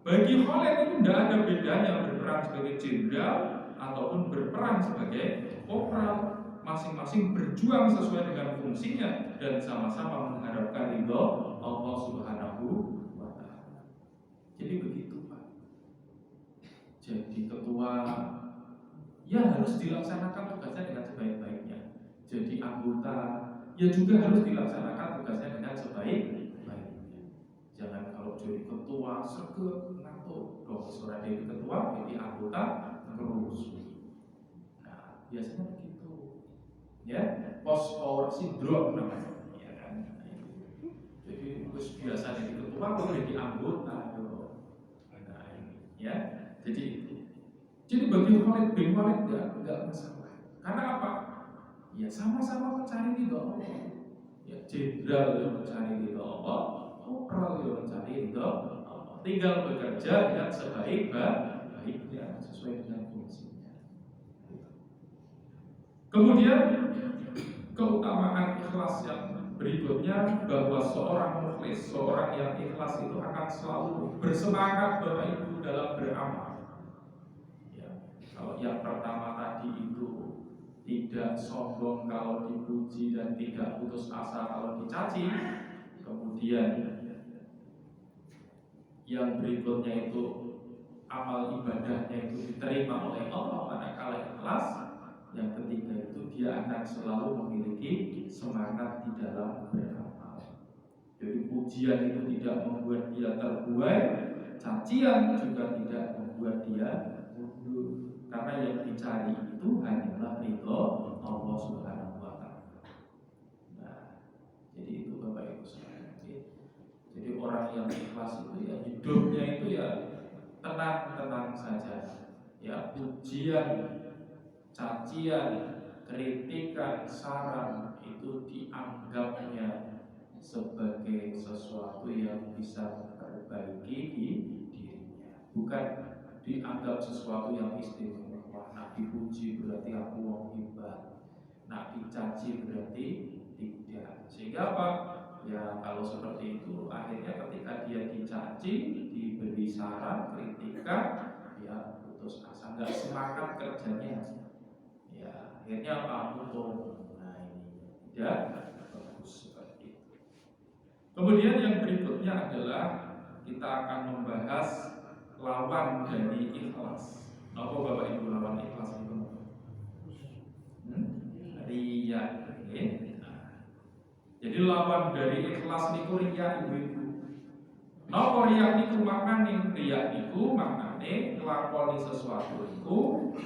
Bagi Khalid itu tidak ada bedanya berperang sebagai jenderal ataupun berperang sebagai kopral. Masing-masing berjuang sesuai dengan fungsinya dan sama-sama mengharapkan ridho Allah Subhanahu wa Ta'ala. Jadi begitu Pak. Jadi ketua ya harus dilaksanakan tugasnya dengan sebaik-baiknya. Jadi anggota ya juga harus dilaksanakan tugasnya dengan sebaik-baiknya. Jangan kalau jadi ketua sergap ngantuk, kalau suara jadi ketua jadi anggota terus. Nah biasanya begitu, ya, post power syndrome namanya, ya kan. Jadi terus biasa jadi ketua kalau jadi anggota, nah ini, ya. Jadi bagi Khalid bin Walid enggak masalah. Karena apa? Ya sama-sama mencari ridho Allah. Ya jenderal yang mencari ridho Allah, kopral yang mencari ridho Allah. Tinggal bekerja dengan sebaik-baiknya sesuai dengan fungsinya. Kemudian keutamaan ikhlas yang berikutnya bahwa seorang mukhlis, seorang yang ikhlas itu akan selalu bersemangat Bapak Ibu dalam beramal. Ya, kalau yang pertama tadi itu tidak sombong kalau dipuji dan tidak putus asa kalau dicaci, kemudian yang berikutnya itu amal ibadahnya itu diterima oleh Allah manakala ikhlas. Yang ketiga itu dia akan selalu memiliki semangat di dalam beramal. Jadi pujian itu tidak membuat dia terbuai, cacian juga tidak membuat dia mundur. Karena yang dicari itu hanyalah ridho Allah Subhanahu wa Ta'ala. Nah, jadi itu Bapak Ibu sekalian. Jadi orang yang ikhlas itu ya hidupnya itu ya tenang-tenang saja. Ya pujian, cacian, kritikan, saran itu dianggapnya sebagai sesuatu yang bisa memperbaiki di dirinya, bukan dianggap sesuatu yang istimewa. Nak dipuji berarti aku wong hebat, nak dicaci berarti tidak. Sehingga apa? Ya kalau seperti itu akhirnya ketika dia dicaci, diberi saran, kritikan, ya putus asa, nggak semangat kerjanya. Ya akhirnya apa? Untung. Nah ini tidak bagus seperti itu. Kemudian yang berikutnya adalah kita akan membahas lawan dari ikhlas. Apa Bapak Ibu lawan ikhlas itu? Riya. Jadi lawan dari ikhlas niku riya ibu-ibu. Napa riya niku maknane? Riya niku maknane nglakoni sesuatu itu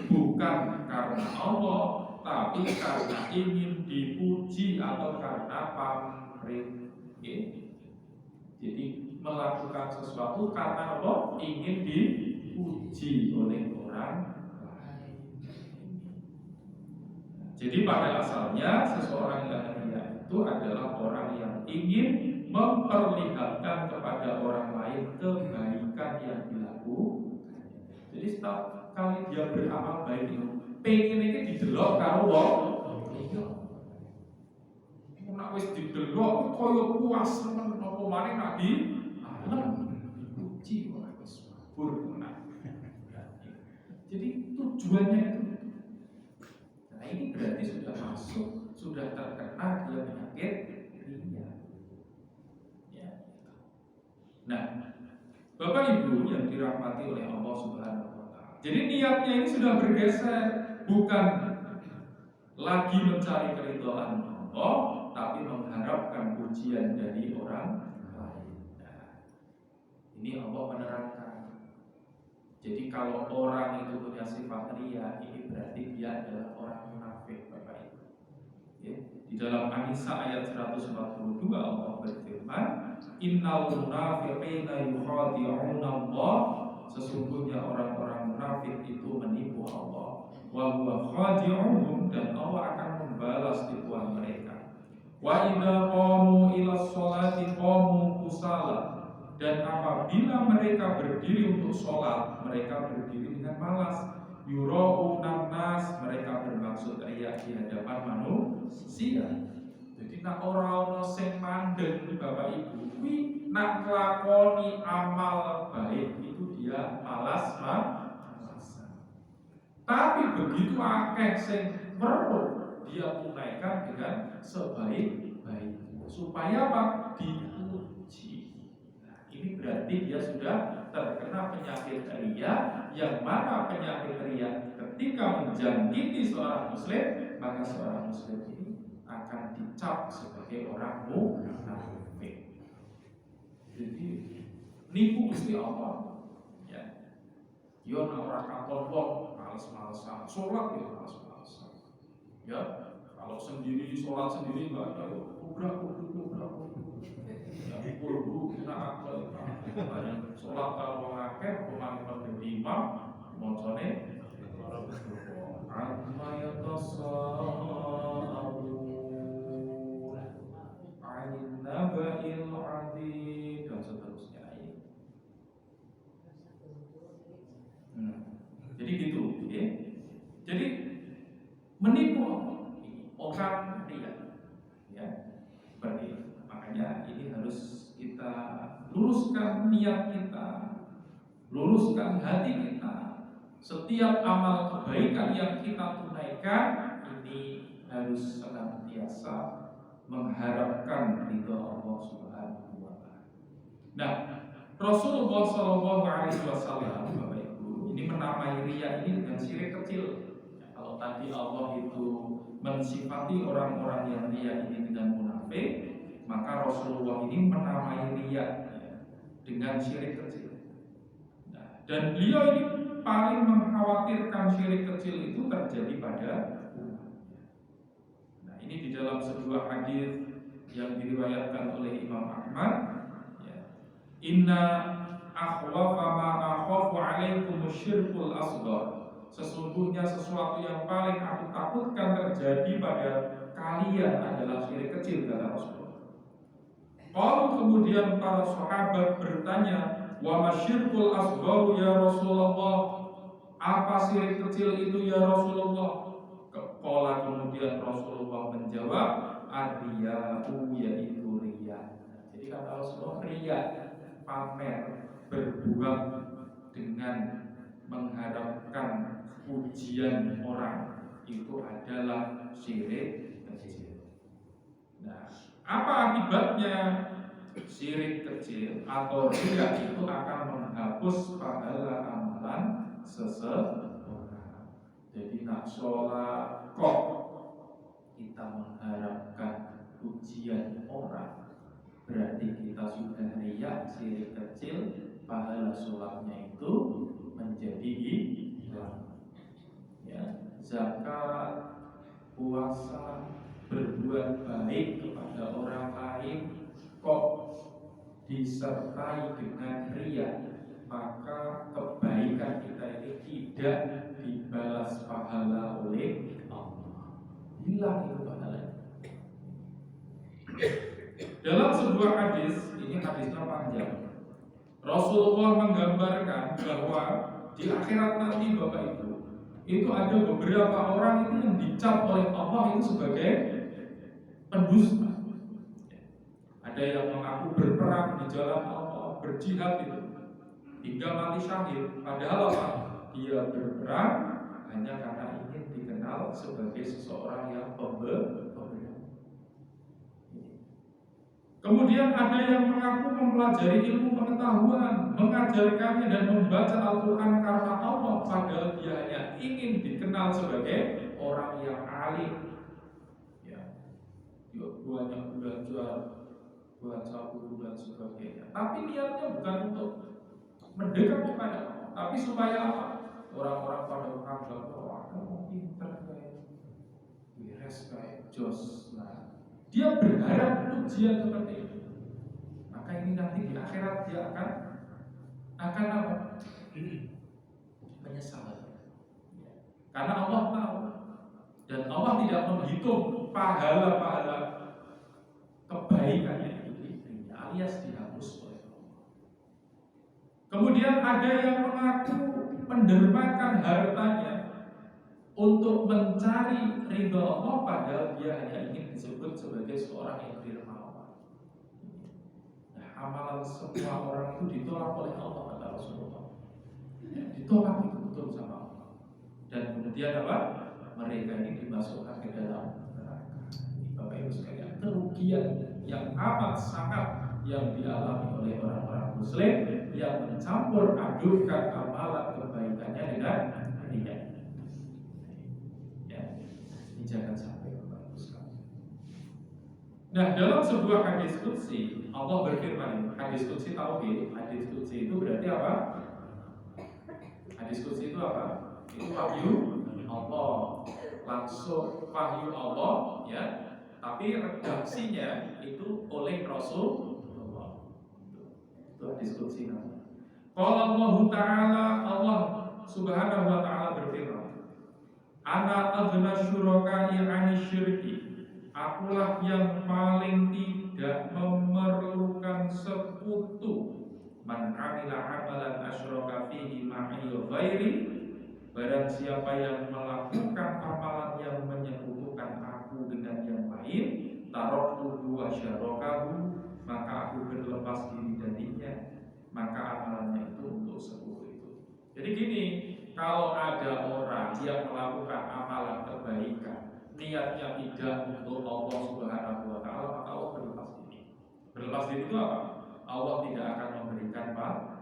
bukan karena Allah, tapi karena ingin dipuji atau karena pamrih. Jadi melakukan sesuatu karena apa? Ingin dipuji oleh orang lain. Jadi pada asalnya seseorang yang riya itu adalah orang yang ingin memperlihatkan kepada orang lain kebaikan yang dilakukan. Jadi setiap kali dia beramal baik itu pengen ini didelok karo wong. Nek wis didelok kaya puas temen apa maneh nak di dipuji ora wis mabur. Jadi tujuannya itu. Nah ini berarti sudah masuk, sudah terkena dia penyakit riya. Ya. Nah, Bapak Ibu yang dirahmati oleh Allah Subhanahu wa Ta'ala. Jadi niatnya ini sudah bergeser, bukan lagi mencari keridhaan Allah, tapi mengharapkan pujian dari orang lain. Nah, ini Allah menerangkan. Jadi kalau orang itu punya sifat riya, ini berarti dia adalah orang munafik, Bapak Ibu. Ya. Di dalam An-Nisa ayat 142 Allah berfirman, Innal munafiqina yukhadi'una Allah. Sesungguhnya orang-orang munafik itu menipu Allah. Wa huwa khadi'uhum, dan Allah akan membalas tipuan mereka. Wa idza qamu ila sholati qamu kusala. Dan apabila mereka berdiri untuk sholat, mereka berdiri dengan malas. Yura'unan nas, mereka bermaksud riya di hadapan manusia. Jadi nak ora-ora sing mandeg Bapak Ibu, kuwi nak nglakoni amal baik itu dia malas-malasan. Tapi begitu akeh sing weruh, dia tunaikan dengan sebaik-baiknya. Supaya apa? Dipuji. Ini berarti dia sudah terkena penyakit riya, yang mana penyakit riya ketika menjangkiti seorang muslim, maka seorang muslim ini akan dicap sebagai orang munafik. Jadi nipu Gusti Allah. Ya. Yo nek ora katon wong males-malesan, salat ya males-malesan. Ya, kalau sendiri sholat sendiri enggak ada kubrak. Ya, puluh kita akal. Sholat kalau ngakeh, pemain penting imam, mocone. Amma yatasa'alun Anin naba'il azim, dan seterusnya. Jadi gitu, ya. Jadi menipu orang riya, ya, seperti itu. ini harus kita luruskan niat kita, luruskan hati kita. Setiap amal kebaikan yang kita tunaikan ini harus senantiasa mengharapkan ridho Allah Subhanahu wa Ta'ala. Nah, Rasulullah SAW, Bapak Ibu, ini menamai riya ini dengan syirik kecil. Kalau tadi Allah itu mensifati orang-orang yang riya ini dengan munafik, maka Rasulullah ini menamai riya dengan syirik kecil. Nah, dan beliau ini paling mengkhawatirkan syirik kecil itu terjadi pada umatnya. Nah, ini di dalam sebuah hadis yang diriwayatkan oleh Imam Ahmad, ya. Inna akhwafa ma akhafu alaikum syirkul asghar. Sesungguhnya sesuatu yang paling aku takutkan terjadi pada kalian adalah syirik kecil, kata Rasulullah. Kalau kemudian para sahabat bertanya, wa masyirkul asghar ya Rasulullah, apa syirik kecil itu ya Rasulullah? Qala kemudian Rasulullah menjawab, ar-riya'u yaitu riya. Jadi kata Rasulullah, riya, pamer, berbuat dengan mengharapkan pujian orang, itu adalah syirik kecil. Nah, apa akibatnya? Syirik kecil atau riya itu akan menghapus pahala amalan seseorang. Jadi nak sholat kok kita mengharapkan pujian orang, berarti kita sudah riya, syirik kecil, pahala sholatnya itu menjadi hilang. Ya, zakat, puasa, berbuat baik kepada orang lain kok disertai dengan riya, maka kebaikan kita ini tidak dibalas pahala oleh Allah. Hilang itu pahalanya. Dalam sebuah hadis, ini hadisnya panjang, Rasulullah menggambarkan bahwa di akhirat nanti Bapak Ibu, itu ada beberapa orang itu yang dicap oleh Allah itu sebagai pendusta. Ada yang mengaku berperang di jalan Allah, berjihad itu hingga mati syahid, padahal apa? Dia berperang hanya karena ingin dikenal sebagai seseorang yang pemberani. Kemudian ada yang mengaku mempelajari ilmu pengetahuan, mengajarkannya dan membaca Al-Quran karena Allah, padahal dia hanya ingin dikenal sebagai orang yang alim. Ya, banyak belajar, baca buku dan sebagainya. Tapi niatnya bukan untuk mendekat kepada Allah, tapi supaya apa? Orang-orang pada menganggap bahwa kamu pintar kayak beres kayak Jos. Nah, dia berharap pujian seperti itu. Maka ini nanti di akhirat dia akan apa? Menyesal. Karena Allah tahu dan Allah tidak menghitung pahala-pahala kebaikannya itu alias dihapus oleh Allah. Kemudian ada yang mengaku mendermakan hartanya untuk mencari ridha Allah, padahal dia hanya ingin disebut sebagai seorang yang dermawan. Nah, amalan semua orang itu ditolak oleh Allah, kata Rasulullah. Ditolak itu betul sama Allah. Dan kemudian apa? Mereka ini dimasukkan ke dalam neraka. Bapak Ibu sekalian, kerugian yang amat sangat yang dialami oleh orang-orang Muslim yang mencampur adukkan amalan kebaikannya dengan riya. Jangan sampai berbagus. Nah, dalam sebuah hadis qudsi Allah berfirman, hadis qudsi tahu ya? Hadis qudsi itu berarti apa? Hadis qudsi itu apa? Itu wahyu Allah, langsung wahyu Allah, ya. Tapi redaksinya itu oleh Rasulullah. Itu hadis qudsi namanya. Qala Allah Ta'ala, Allah Subhanahu wa Ta'ala berfirman, ana aghna syuraka'i 'ani syirki, akulah yang paling tidak memerlukan sekutu. Man 'amila 'amalan asyraka fihi ma'i ghairi, barang siapa yang melakukan amalan yang menyekutukan aku dengan yang lain, taraktuhu wa syarakahu, maka itu apa? Allah tidak akan memberikan pahala.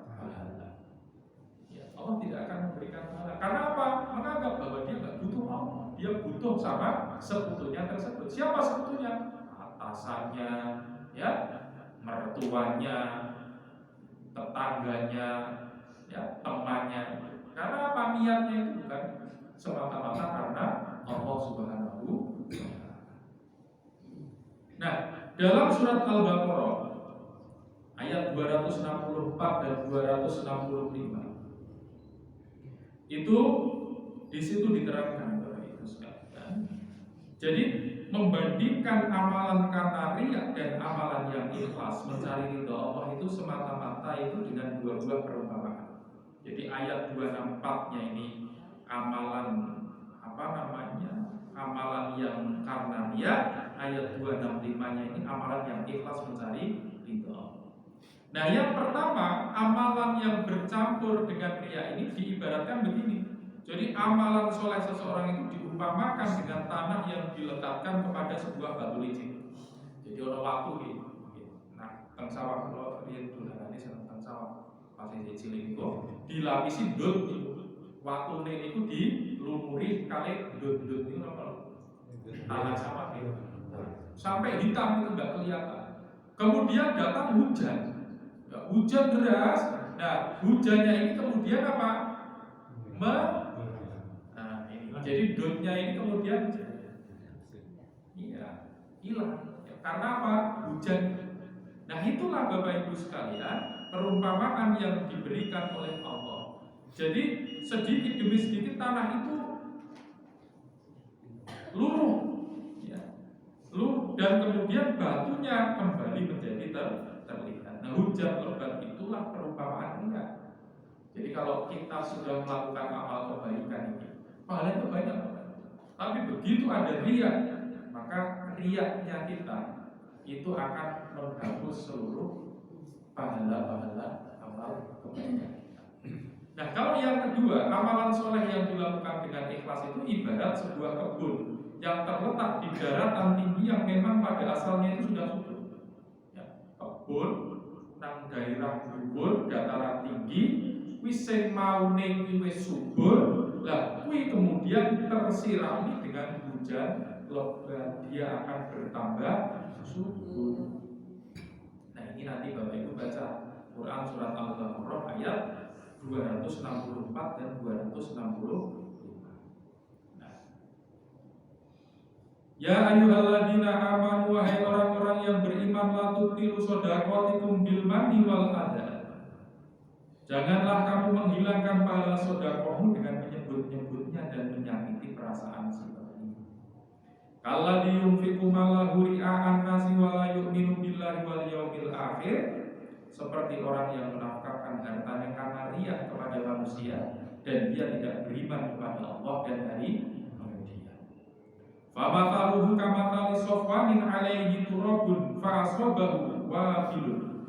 Ya, Allah tidak akan memberikan pahala. Karena apa? Menganggap bahwa dia nggak butuh Allah. Dia butuh sama sekutunya tersebut. Siapa sekutunya? Atasannya, ya, mertuanya, tetangganya, ya, temannya. Karena apa? Niatnya itu bukan semata-mata karena Allah Subhanahu wa Ta'ala. Nah, dalam surat Al-Baqarah ayat 264 dan 265 itu di situ diterangkan Bapak Ibu sekalian. Jadi membandingkan amalan karena riya dan amalan yang ikhlas mencari ridha Allah itu semata-mata itu dengan dua buah perumpamaan. Jadi ayat 264-nya ini amalan amalan yang karena riya, ayat 265-nya ini amalan yang ikhlas mencari ridha Allah. Nah, yang pertama, amalan yang bercampur dengan riya ini diibaratkan begini. Jadi amalan soleh seseorang itu diumpamakan dengan tanah yang diletakkan kepada sebuah batu licin. Jadi orang waktu gitu. Nah, teng sawah kalau riyen dolanane seneng teng sawah. Pas cilik itu dilapisi ndut niku. Waktune niku dilumuri kali ndut-ndut niku apa? Tanah sawah gitu. Sampai hitam itu enggak kelihatan. Kemudian datang hujan. Ya, hujan deras. Nah, hujannya ini kemudian apa? Jadi dotnya ini kemudian hilang. Ya, karena apa? Hujan. Nah, itulah Bapak Ibu sekalian perumpamaan yang diberikan oleh Allah. Jadi sedikit demi sedikit tanah itu luruh, ya, luruh, dan kemudian batunya kembali menjadi terlihat. Nah, hujan lebat itulah perumpamaan riya. Jadi kalau kita sudah melakukan amal kebaikan ini, pahalanya banyak. Tapi begitu ada riya, maka riyanya kita itu akan menghapus seluruh pahala-pahala amal kebaikan. Nah, kalau yang kedua, amalan soleh yang dilakukan dengan ikhlas itu ibarat sebuah kebun yang terletak di daratan tinggi yang memang pada asalnya itu sudah subur. Ya, kebun nang daerah subur, dataran tinggi, wis sing maune wis subur, lah kuwi kemudian tersirami dengan hujan lebat, dia akan bertambah subur. Nah, ini nanti Bapak Ibu baca Quran surat Al-Baqarah ayat 264 dan 265. Nah, ya ayyuhalladzina amanu, wahai orang-orang yang beriman, la tubtilu shadaqatikum bil manni wal adha. Janganlah kamu menghilangkan pahala sedekahmu dengan menyebut-nyebutnya dan menyakiti perasaan si lain. Kalla yunfiqu malahu ria'an nasi wa la yu'minu billahi wal yaumil akhir, seperti orang yang menafkahkan hartanya karena riya kepada manusia dan dia tidak beriman kepada Allah dan hari kemudian. Famathaluhu kamathali safwanin 'alaihi turabun fa'asabahu wabilun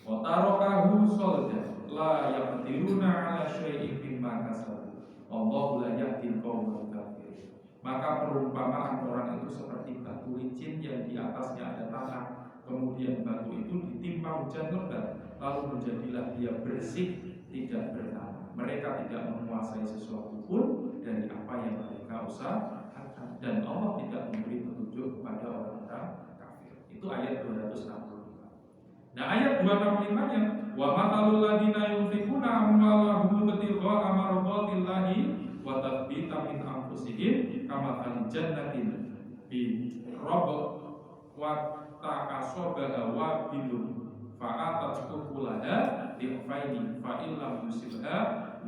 wa tarakahu salda la yaqdiruna 'ala syai'in mimma kasabu wallahu la yahdil qaumal kafirin. Maka perumpamaan orang itu seperti batu licin yang di atasnya ada tanah, kemudian batu itu ditimpa hujan lebat, lalu menjadilah dia bersih, tidak bertanah. Mereka tidak menguasai sesuatu pun dari apa yang mereka usahakan, dan Allah tidak memberi petunjuk kepada orang-orang kafir. Itu ayat 265. Nah, ayat 265-nya wa matalul ladina yunfikuna amwalahum ibtigha'a mardatillahi wa tathbita min anfusihim kamathali jannatin bi rabb wa ta'asabaha wa bilun fa'atat ukulaha di'faini fa'illam yusibha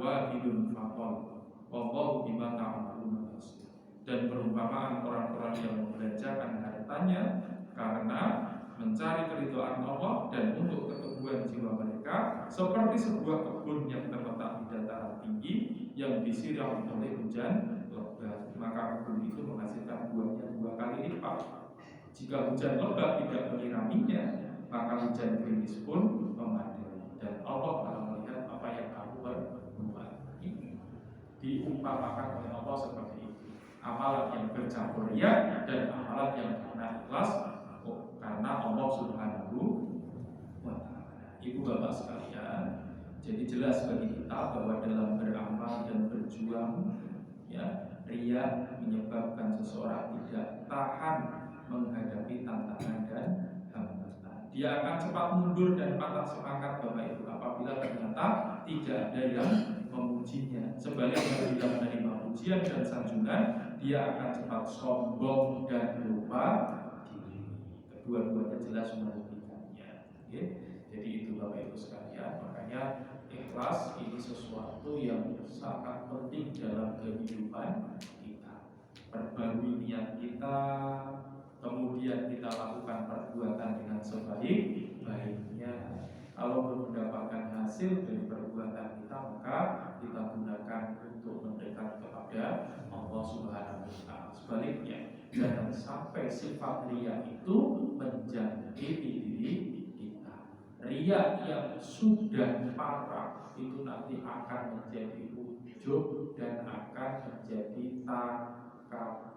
wa bilun faqal wallahu bima ta'maluna basir. Dan perumpamaan orang-orang yang membelanjakan hartanya karena mencari keridhaan Allah dan untuk keteguhan jiwa mereka seperti sebuah kebun yang terletak di dataran tinggi yang disiram oleh hujan lebat, maka kebun itu menghasilkan buahnya 2 kali lipat. Jika hujan lebat tidak menyiraminya, maka hujan gerimis pun memadai, dan Allah akan melihat apa yang kamu berbuat. Ini diumpamakan oleh Allah seperti itu. Amalan yang bercampur riya dan amalan yang karena ikhlas karena Allah Subhanahu. Ibu bapak sekalian, jadi jelas bagi kita bahwa dalam beramal dan berjuang, ya, riya menyebabkan seseorang tidak tahan menghadapi tantangan dan hambatan. Dia akan cepat mundur dan patah semangat Bapak Ibu apabila ternyata tidak ada yang memujinya. Sebaliknya bila menerima pujian dan sanjungan, dia akan cepat sombong dan lupa diri. Kedua-duanya jelas merugikannya. Okay? Jadi itu Bapak Ibu sekalian, makanya ikhlas ini sesuatu yang sangat penting dalam kehidupan kita. Perbarui niat kita, kemudian kita lakukan perbuatan dengan sebaik-baiknya. Kalau belum mendapatkan hasil dari perbuatan kita, maka kita gunakan untuk mendekat kepada Allah Subhanahu wa Ta'ala. Sebaliknya, jangan sampai sifat riya itu menjangkiti diri kita. Riya yang sudah parah itu nanti akan menjadi ujub dan akan menjadi takabur.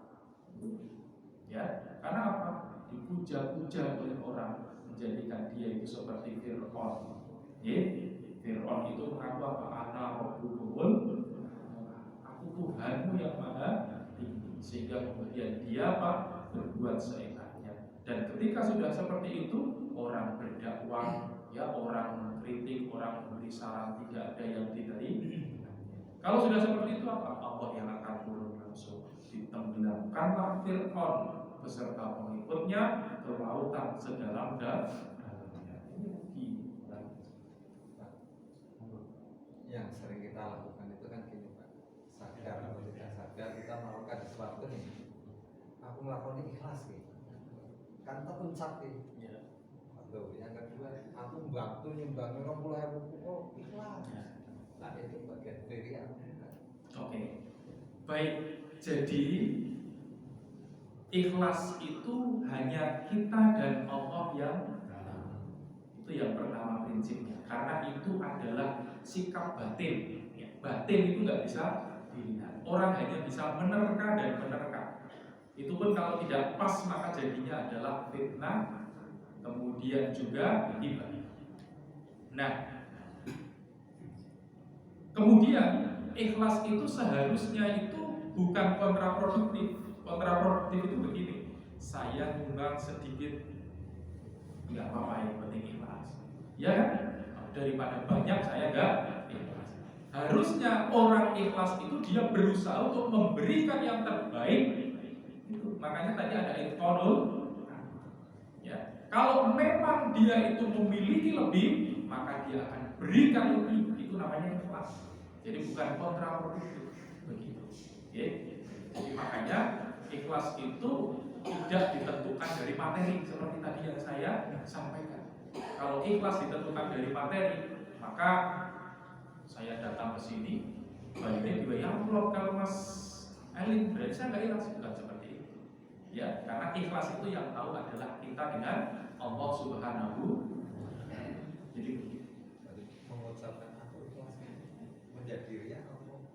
Ya, karena apa? Dipuja-puja oleh orang, menjadikan dia itu seperti Fir'aun. Fir'aun itu mengaku apa? Ana Rabbukumul, aku Tuhanmu yang maha tinggi. Sehingga kemudian dia apa? Berbuat seenaknya. Dan ketika sudah seperti itu, orang berdakwah, ya, orang mengkritik, orang memberi saran, tidak ada yang diterima. Kalau sudah seperti itu apa? Allah yang akan turun langsung, ditenggelamkanlah Fir'aun beserta pengikutnya ke lautan sedalam-dalamnya. Yang sering kita lakukan itu kan gini Pak, sadar atau tidak sadar kita melakukan sesuatu nih, aku melakukan ini ikhlas nih, kan terpencap nih. Atau yang kedua, aku bantu nyumbang 20.000 kok ikhlas. Nah itu bagian dari yang Oke, baik. Jadi ikhlas itu hanya kita dan Allah yang tahu. Itu yang pertama prinsipnya. Karena itu adalah sikap batin. Ya, batin itu nggak bisa dilihat. Orang hanya bisa menerka dan menerka. Itu pun kalau tidak pas maka jadinya adalah fitnah. Kemudian juga hibah. Nah, kemudian ikhlas itu seharusnya itu bukan kontraproduktif. Kontraproduktif itu begini, saya nyumbang sedikit nggak apa-apa, yang penting ikhlas, ya kan? Daripada banyak saya nggak ikhlas. Harusnya orang ikhlas itu dia berusaha untuk memberikan yang terbaik. Itu makanya tadi ada itqanul. Ya, kalau memang dia itu memiliki lebih, maka dia akan berikan lebih. Itu namanya ikhlas. Jadi bukan kontraproduktif begitu. Oke? Jadi makanya ikhlas itu tidak ditentukan dari materi seperti tadi yang saya sampaikan. Kalau ikhlas ditentukan dari materi, maka saya datang ke sini, bayarnya dibayar amplop. Kalau Mas Elin berarti saya nggak ikhlas, bukan seperti itu. Ya, karena ikhlas itu yang tahu adalah kita dengan Allah Subhanahu. Jadi mengucapkan aku ikhlas menjadi riya atau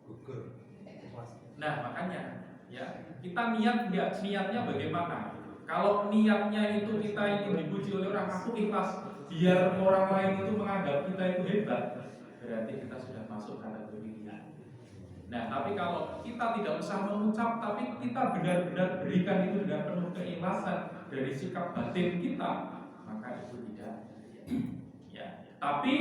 gugur ikhlas. Nah makanya ya kita niatnya bagaimana? Kalau niatnya itu kita ingin dipuji oleh orang, aku ikhlas biar orang lain itu menganggap kita itu hebat, berarti kita sudah masuk kategori riya. Nah tapi kalau kita tidak usah mengucap, tapi kita benar-benar berikan itu dengan penuh keikhlasan dari sikap batin kita, maka itu tidak ya. Tapi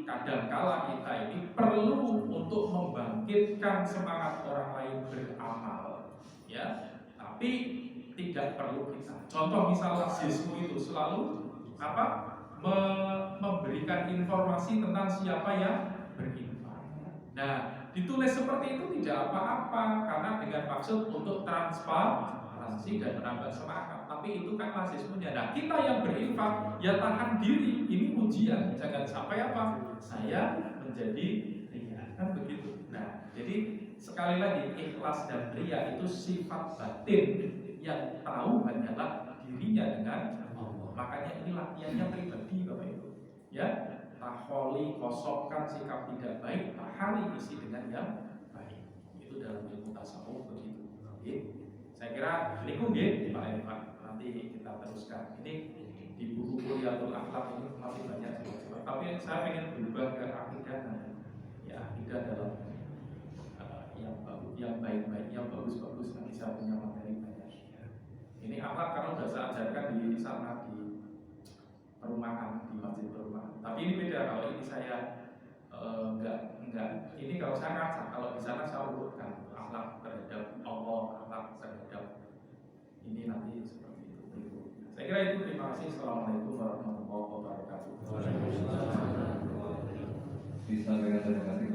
kadangkala kita ini perlu untuk membangkitkan semangat orang lain beramal, ya. Tapi tidak perlu kita. Contoh misalnya sismu itu selalu apa? Memberikan informasi tentang siapa yang berinfak. Nah, ditulis seperti itu tidak apa-apa karena dengan maksud untuk transparansi dan menambah semangat. Tapi itu kan rasismenya. Nah, kita yang berinfak ya tahan diri. Ini ujian. Jangan sampai apa? Saya menjadi riya. Kan begitu. Nah, jadi sekali lagi ikhlas dan riya itu sifat batin yang tahu hanyalah dirinya dengan Allah. Makanya ini latihannya pribadi Bapak Ibu. Ya, taholi kosongkan sikap tidak baik, tahali isi dengan yang baik. Itu dalam ilmu tasawuf begitu. Oke. Saya kira ini nggih Pak Irfan. nanti kita teruskan. Ini di buku Kuliatul Akhlak ini masih banyak sifat-sifat. Tapi saya ingin berubah ke akidah nanti. Ya akidah dalam yang baik-baik, yang bagus-bagus, nanti saya punya materi banyak. Ini akhlak karena sudah saya ajarkan di sana di perumahan, di masjid perumahan. Tapi ini beda, kalau ini saya enggak. Ini kalau saya ngacak, kalau di sana saya urutkan akhlak terhadap Allah, akhlak terhadap ini nanti seperti itu. Saya kira itu. Terima kasih. Assalamualaikum warahmatullahi wabarakatuh. Disampaikan terima kasih